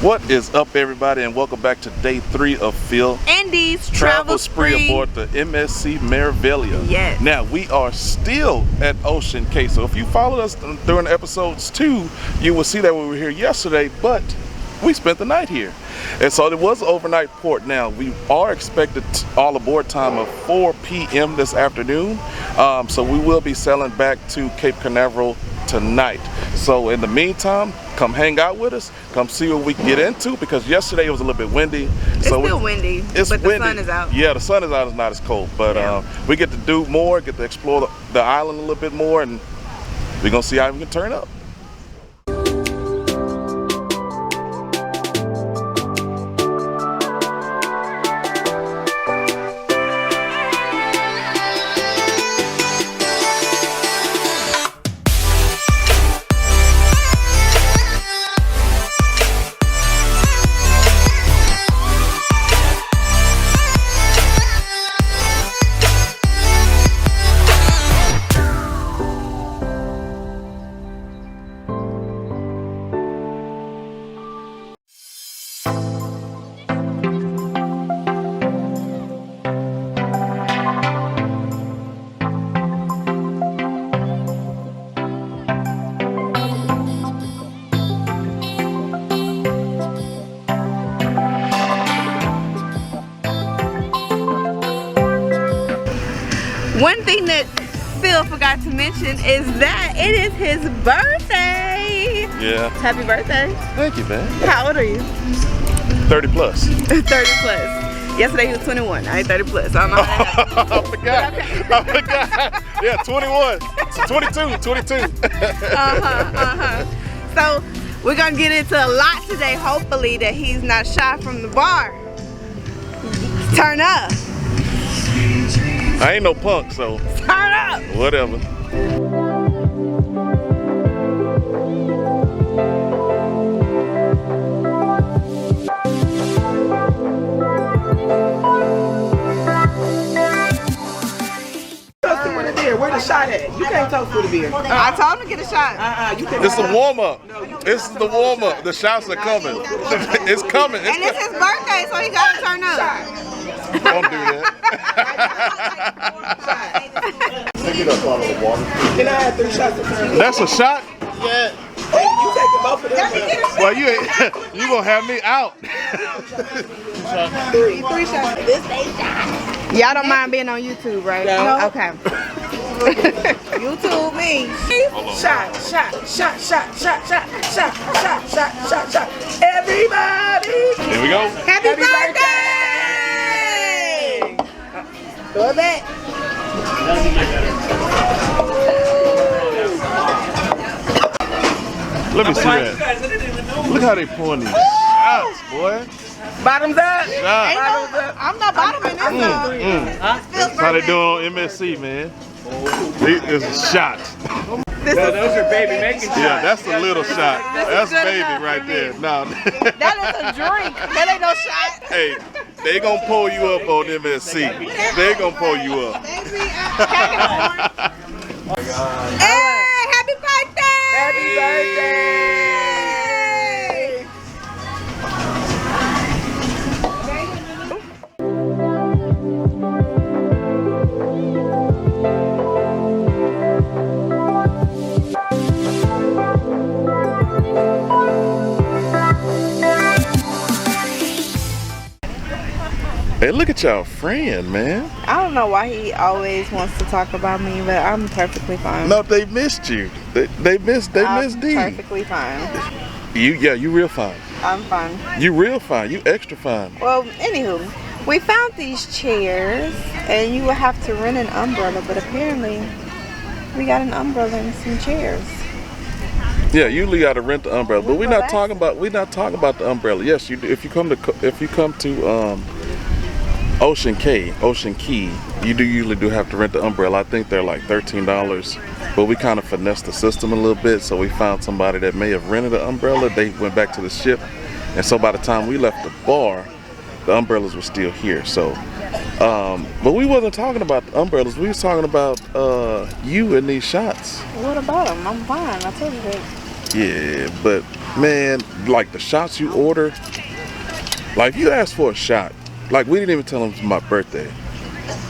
What is up, everybody, and welcome back to day 3 of Phil Andy's travel spree aboard the MSC Meraviglia. Yes. Now we are still at Ocean Cay. So if you followed us during episodes 2, you will see that we were here yesterday, but we spent the night here. And so it was overnight port. Now we are expected all aboard time of 4 p.m. this afternoon. So we will be sailing back to Cape Canaveral tonight. So in the meantime, come hang out with us, come see what we can get into, because yesterday it was a little bit windy. It's still windy, but windy. The sun is out. Yeah, the sun is out, it's not as cold, but we get to do more, get to explore the island a little bit more, and we're gonna see how we can turn up. One thing that Phil forgot to mention is that it is his birthday. Yeah. Happy birthday. Thank you, man. How old are you? 30 plus. 30 plus. Yesterday he was 21. I ain't 30 plus. I don't know how that happened. I forgot. Okay. I forgot. Yeah, 21. 22. So we're gonna get into a lot today. Hopefully that he's not shy from the bar. Turn up. I ain't no punk, so Turn up. whatever. Where the shot at? You can't talk for the beer. I told him to get a shot. You can. It's the warm up. This is the warm up. The shots are coming. It's coming. And it's his birthday, so he gotta turn up. Don't do that. Pick it up, bottle of water. Can I have 3 shots of tequila? That's a shot? Yeah. Hey, you taking both of them? Well, you gonna have me out. 3 shots. This ain't shot. Y'all don't mind being on YouTube, right? No. Okay. YouTube me. Shot. Everybody. Here we go. Happy birthday! Throw it back. Let me see that. Look how they pouring these shots, boy. Bottoms up. Shots. Bottoms up. I'm not bottoming this up. That's how they doing on MSC, man. This is shots. Those are baby making shots. Yeah, that's a little shot. That's good baby enough right for there. me. No. That is a drink. That ain't no shot. Hey, they gonna pull you up on MSC. They gonna pull you up. Hey, happy birthday! Happy birthday! Hey, look at y'all friend, man. I don't know why he always wants to talk about me, but I'm perfectly fine. No, they missed you. They missed D. Perfectly fine. You real fine. I'm fine. You real fine. You extra fine. Well, anywho, we found these chairs, and you will have to rent an umbrella, but apparently we got an umbrella and some chairs. Yeah, you usually got to rent the umbrella, but we're not talking about the umbrella. Yes, you do. If you come to Ocean Cay, you usually have to rent the umbrella. I think they're like $13, but we kind of finessed the system a little bit, so we found somebody that may have rented an umbrella. They went back to the ship, and so by the time we left the bar, the umbrellas were still here. So, but we wasn't talking about the umbrellas. We was talking about you and these shots. What about them? I'm fine. I told you that. Yeah, but Man, like the shots you order, like you asked for a shot, like we didn't even tell them it was my birthday.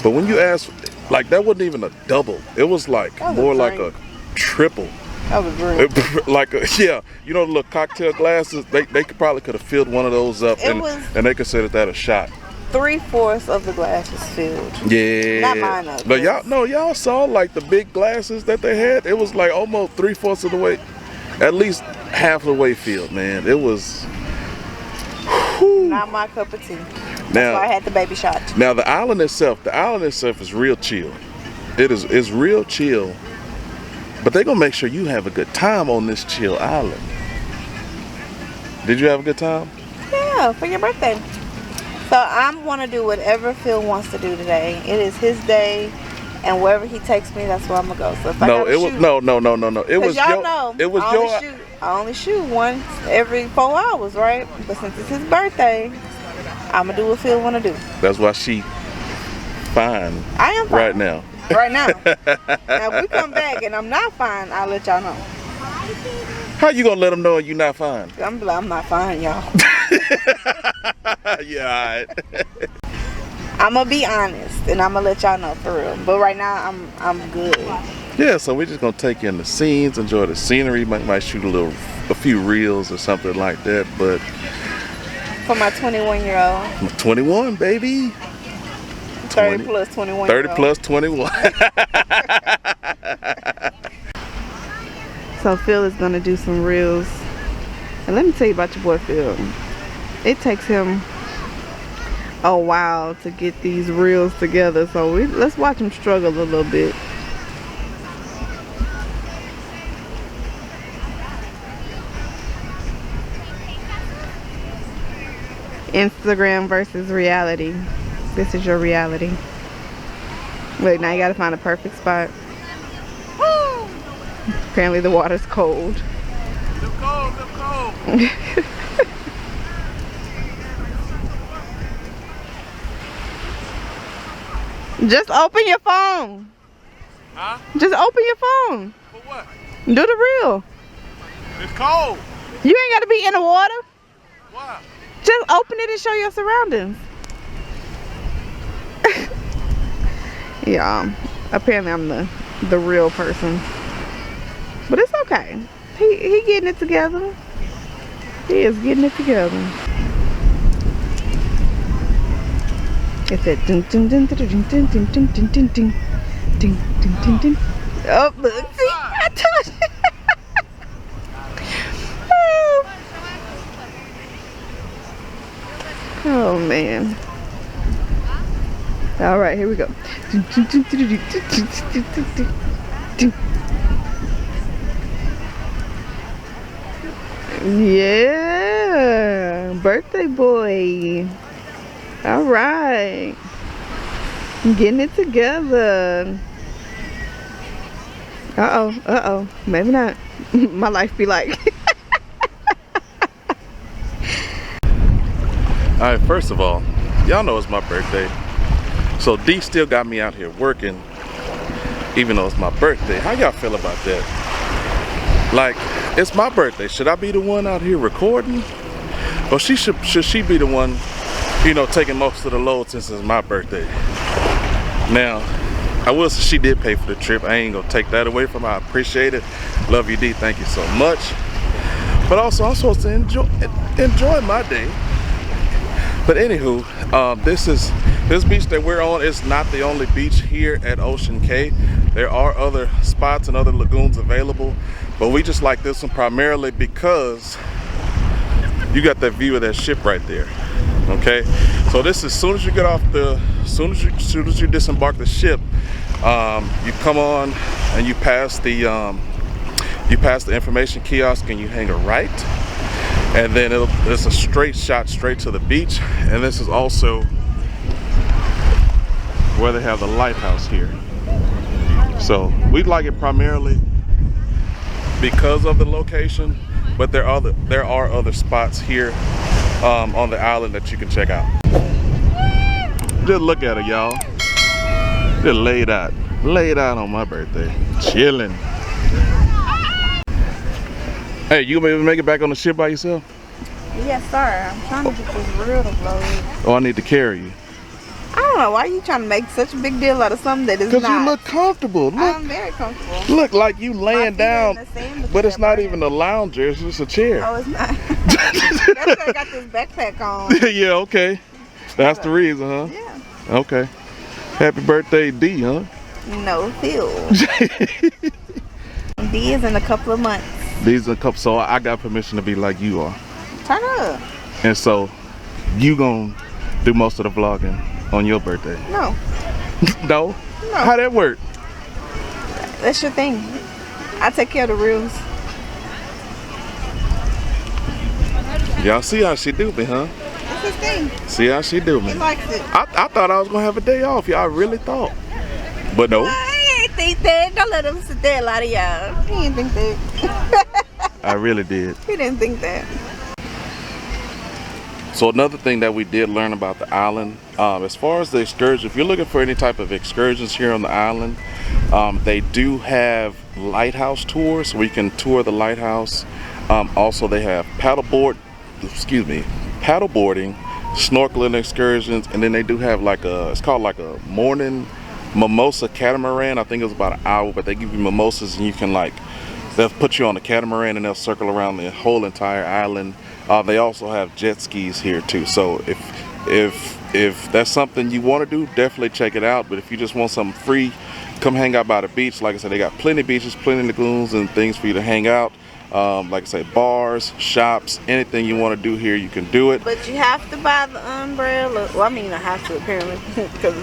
But when you asked, like that wasn't even a double. It was like That was more a like drink. a triple. That was rude. Like yeah, you know the little cocktail glasses. They probably could have filled one of those up, It was- and they considered that a shot. 3/4 of the glass was filled. Yeah. Not mine, though, But y'all saw like the big glasses that they had. It was like almost 3/4 of the way, at least half of the way filled. Man, it was. Whew. Not my cup of tea. Now, So I had the baby shot. now the island itself is real chill. It's real chill. But they're gonna make sure you have a good time on this chill island. Did you have a good time? Yeah, for your birthday. So I'm gonna do whatever Phil wants to do today. It is his day, and wherever he takes me, that's where I'm gonna go. So if I No, gotta it was shoot, no. It was y'all your. know, It was I your. only shoot once every 4 hours, right? But since it's his birthday, I'm gonna do what Phil wanna do. That's why she fine I am fine right now. Right now. Now if we come back and I'm not fine, I'll let y'all know. How you gonna let them know you're not fine? I'm not fine, y'all. Yeah, alright. I'm gonna be honest, and I'm gonna let y'all know for real. But right now, I'm good. Yeah, so we're just gonna take in the scenes, enjoy the scenery, might shoot a few reels or something like that. But For my 21-year-old, I'm 21, baby. 30 plus 21. 30 plus 21. So Phil is gonna do some reels, and let me tell you about your boy Phil. It takes him a while to get these reels together, so let's watch him struggle a little bit. Instagram versus reality. This is your reality. Wait, now you gotta find a perfect spot. Apparently the water's cold. Just open your phone. Huh? Just open your phone. For what? Do the reel. It's cold. You ain't gotta be in the water. Why? Just open it and show your surroundings. Yeah, apparently I'm the real person. But it's okay. He getting it together. He is getting it together. It's that ding ding ding ding ding ding ding ding ding ding ding ding ding ding. Oh, look, see, I told you. Oh man. All right, here we go. Yeah, birthday boy. All right, getting it together. Uh-oh, maybe not. My life be like. Alright, first of all, y'all know it's my birthday. So D still got me out here working, even though it's my birthday. How y'all feel about that? Like, it's my birthday. Should I be the one out here recording? Or should she be the one, you know, taking most of the load since it's my birthday? Now, I will say she did pay for the trip. I ain't gonna take that away from her. I appreciate it. Love you, D. Thank you so much. But also, I'm supposed to enjoy my day. But anywho, this beach that we're on is not the only beach here at Ocean Cay. There are other spots and other lagoons available, but we just like this one primarily because you got that view of that ship right there. Okay, so this is as soon as you get off as soon as you disembark the ship, you come on and you pass the information kiosk and you hang a right. And then it's a straight shot straight to the beach. And this is also where they have the lighthouse here. So we like it primarily because of the location, but there are other spots here on the island that you can check out. Just look at her, y'all. Just laid out on my birthday, chilling. Hey, you gonna be able to make it back on the ship by yourself? Yes, sir. I'm trying to get this reel to blow. Oh, I need to carry you. I don't know why you trying to make such a big deal out of something that is not. Because you look comfortable. Look, I'm very comfortable. look like you laying down, but it's not even a lounger. It's just a chair. Oh, it's not. That's why I got this backpack on. Yeah, okay. That's the reason, huh? Yeah. Okay. Happy birthday, D, huh? No, Phil. D is in a couple of months. These are a couple, so I got permission to be like you are. Turn up. And so, you gonna do most of the vlogging on your birthday? No. No? No. How that work? That's your thing. I take care of the reels. Y'all see how she do me, huh? That's his thing. See how she do me? He likes it. I thought I was gonna have a day off. Y'all really thought. But no. I ain't think that. Don't let him sit there, a lot of y'all. He didn't think that. I really did. He didn't think that. So another thing that we did learn about the island, as far as the excursion, if you're looking for any type of excursions here on the island, they do have lighthouse tours where you can tour the lighthouse. Also, they have paddleboarding, snorkeling excursions, and then they do have like it's called like a morning mimosa catamaran. I think it was about an hour, but they give you mimosas and you can they'll put you on the catamaran and they'll circle around the whole entire island. They also have jet skis here too. So if that's something you want to do, definitely check it out. But if you just want something free, come hang out by the beach. Like I said, they got plenty of beaches, plenty of lagoons and things for you to hang out. Like I say, bars, shops, anything you want to do here, you can do it. But you have to buy the umbrella. Well, I mean, I have to apparently because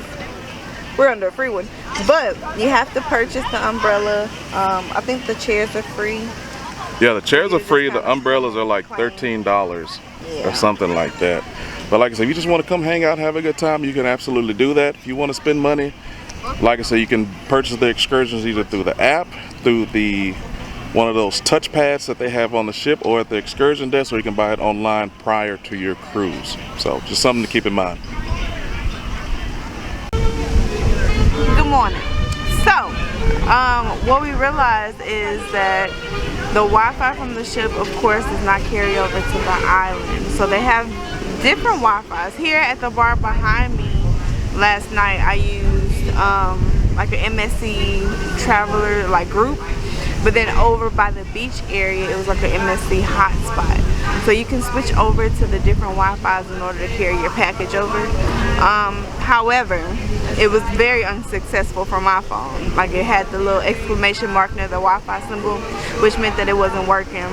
we're under a free one. But you have to purchase the umbrella. I think the chairs are free. Yeah, the chairs are free. The umbrellas are like $13 or something like that. But like I said, if you just want to come hang out, have a good time, you can absolutely do that. If you want to spend money, like I said, you can purchase the excursions either through the app, through one of those touch pads that they have on the ship, or at the excursion desk, or you can buy it online prior to your cruise. So just something to keep in mind. Good morning. So, what we realized is that the Wi-Fi from the ship, of course, does not carry over to the island. So they have different Wi-Fi's. Here at the bar behind me last night, I used like an MSC traveler group. But then over by the beach area, it was like an MSC hotspot. So you can switch over to the different Wi-Fi's in order to carry your package over. However, it was very unsuccessful for my phone. Like, it had the little exclamation mark near the Wi-Fi symbol, which meant that it wasn't working.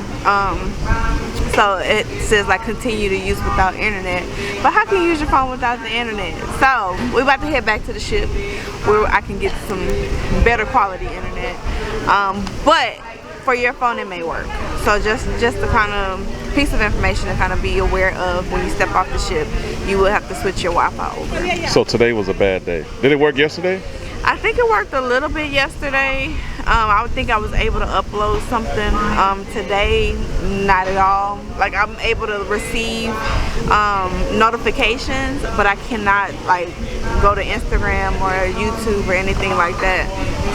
So it says like continue to use without internet. But how can you use your phone without the internet? So we're about to head back to the ship where I can get some better quality internet. But for your phone it may work. So just the kind of piece of information to kind of be aware of when you step off the ship. You will have to switch your Wi-Fi over. So today was a bad day. Did it work yesterday? I think it worked a little bit yesterday. I would think I was able to upload something. Today, not at all. Like, I'm able to receive notifications, but I cannot go to Instagram or YouTube or anything like that.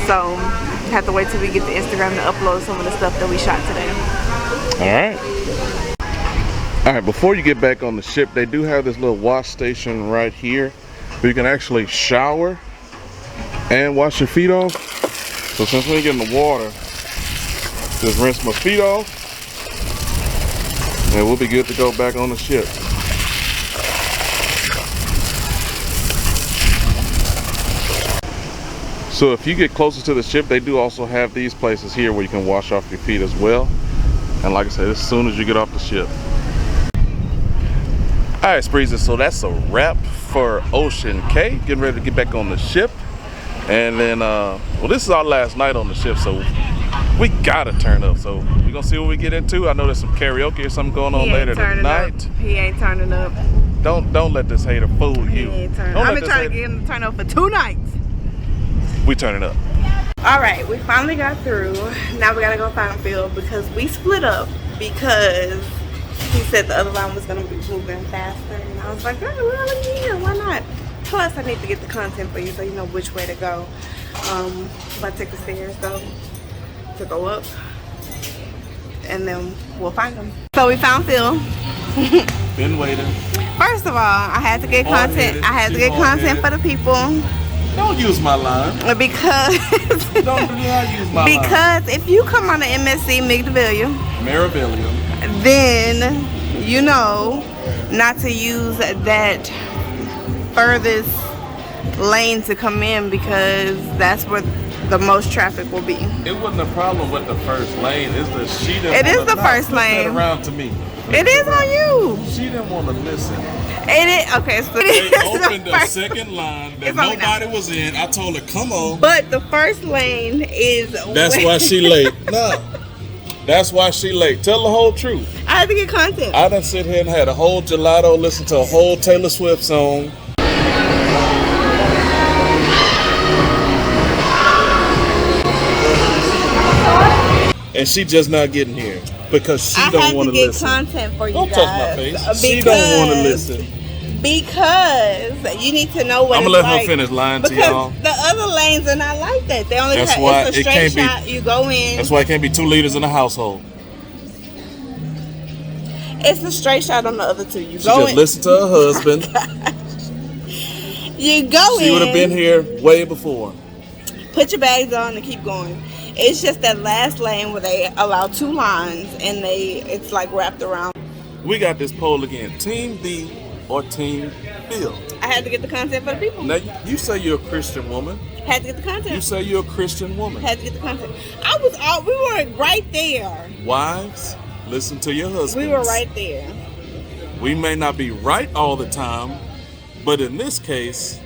So I have to wait till we get to Instagram to upload some of the stuff that we shot today. All right, before you get back on the ship, they do have this little wash station right here where you can actually shower and wash your feet off. So since we get in the water, just rinse my feet off and we'll be good to go back on the ship. So if you get closer to the ship, they do also have these places here where you can wash off your feet as well. And like I said, as soon as you get off the ship. All right, Spreezy, so that's a wrap for Ocean Cay. Getting ready to get back on the ship. And then, well, this is our last night on the ship, so we gotta turn up. So we're gonna see what we get into. I know there's some karaoke or something going on later tonight. He ain't turning up. Don't let this hater fool you. He ain't turning up. I've been trying to get him to turn up for 2 nights. We turning up. All right, we finally got through. Now we gotta go find Phil because we split up because he said the other line was gonna be moving faster, and I was like, oh, well, yeah, why not? Plus, I need to get the content for you so you know which way to go. If I take the stairs though to go up, and then we'll find him. So we found Phil. Been waiting. First of all, I had to get content. I had to get content for the people. Don't use my line. Because Don't use my line. because if you come on the MSC Meraviglia. then you know not to use that furthest lane to come in, because that's where the most traffic will be. It wasn't a problem with the first lane. It's the she didn't. It is wanna the first flip that lane. around to me. It is on you. She didn't want to listen. It is okay. So They it is opened the the first, second line that It's on me now. nobody was in. I told her, come on. but the first lane is. That's why she late. No. That's why she late. Tell the whole truth. I had to get content. I done sit here and had a whole gelato, listen to a whole Taylor Swift song. And she just not getting here because she don't want to listen. I had to get content for you Don't guys. touch my face. She don't want to listen. Because you need to know what I'm it's gonna let like. her finish lying to Because y'all. the other lanes are not like that. They only That's have why it's a it straight can't be- shot. You go in. That's why it can't be 2 liters in a household. It's a straight shot on the other two. You She go just in. listened to her husband. You go in. She would have been here way before. Put your bags on and keep going. It's just that last lane where they allow 2 lines and it's like wrapped around. We got this poll again. Team D or Team Phil? I had to get the content for the people. Now, you say you're a Christian woman. Had to get the content. You say you're a Christian woman. Had to get the content. We were right there. Wives, listen to your husbands. We were right there. We may not be right all the time, but in this case,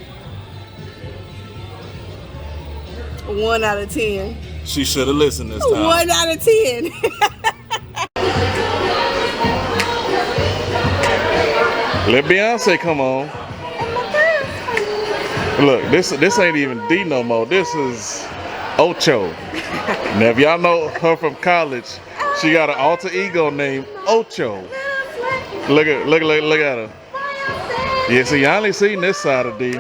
1 out of 10. she should have listened this time. 1 out of 10. Let Beyonce come on. Look, this ain't even D no more. This is Ocho. Now, if y'all know her from college, she got an alter ego named Ocho. Look at her. Yeah, see, I only seen this side of D.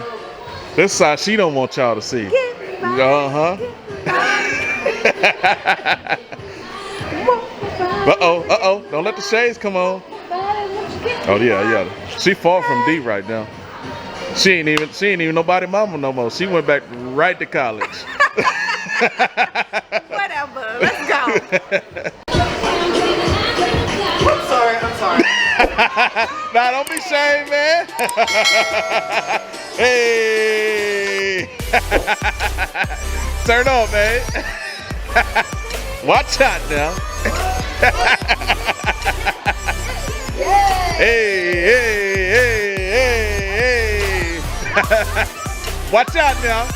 This side she don't want y'all to see. Uh-huh. Uh-oh. Don't let the shades come on. Oh yeah. She far from D right now. She ain't even nobody mama no more. She went back right to college. Whatever. Let's go. I'm sorry. Nah, don't be ashamed, man. Hey. Turn on, man. Watch out now. Hey. Watch out now.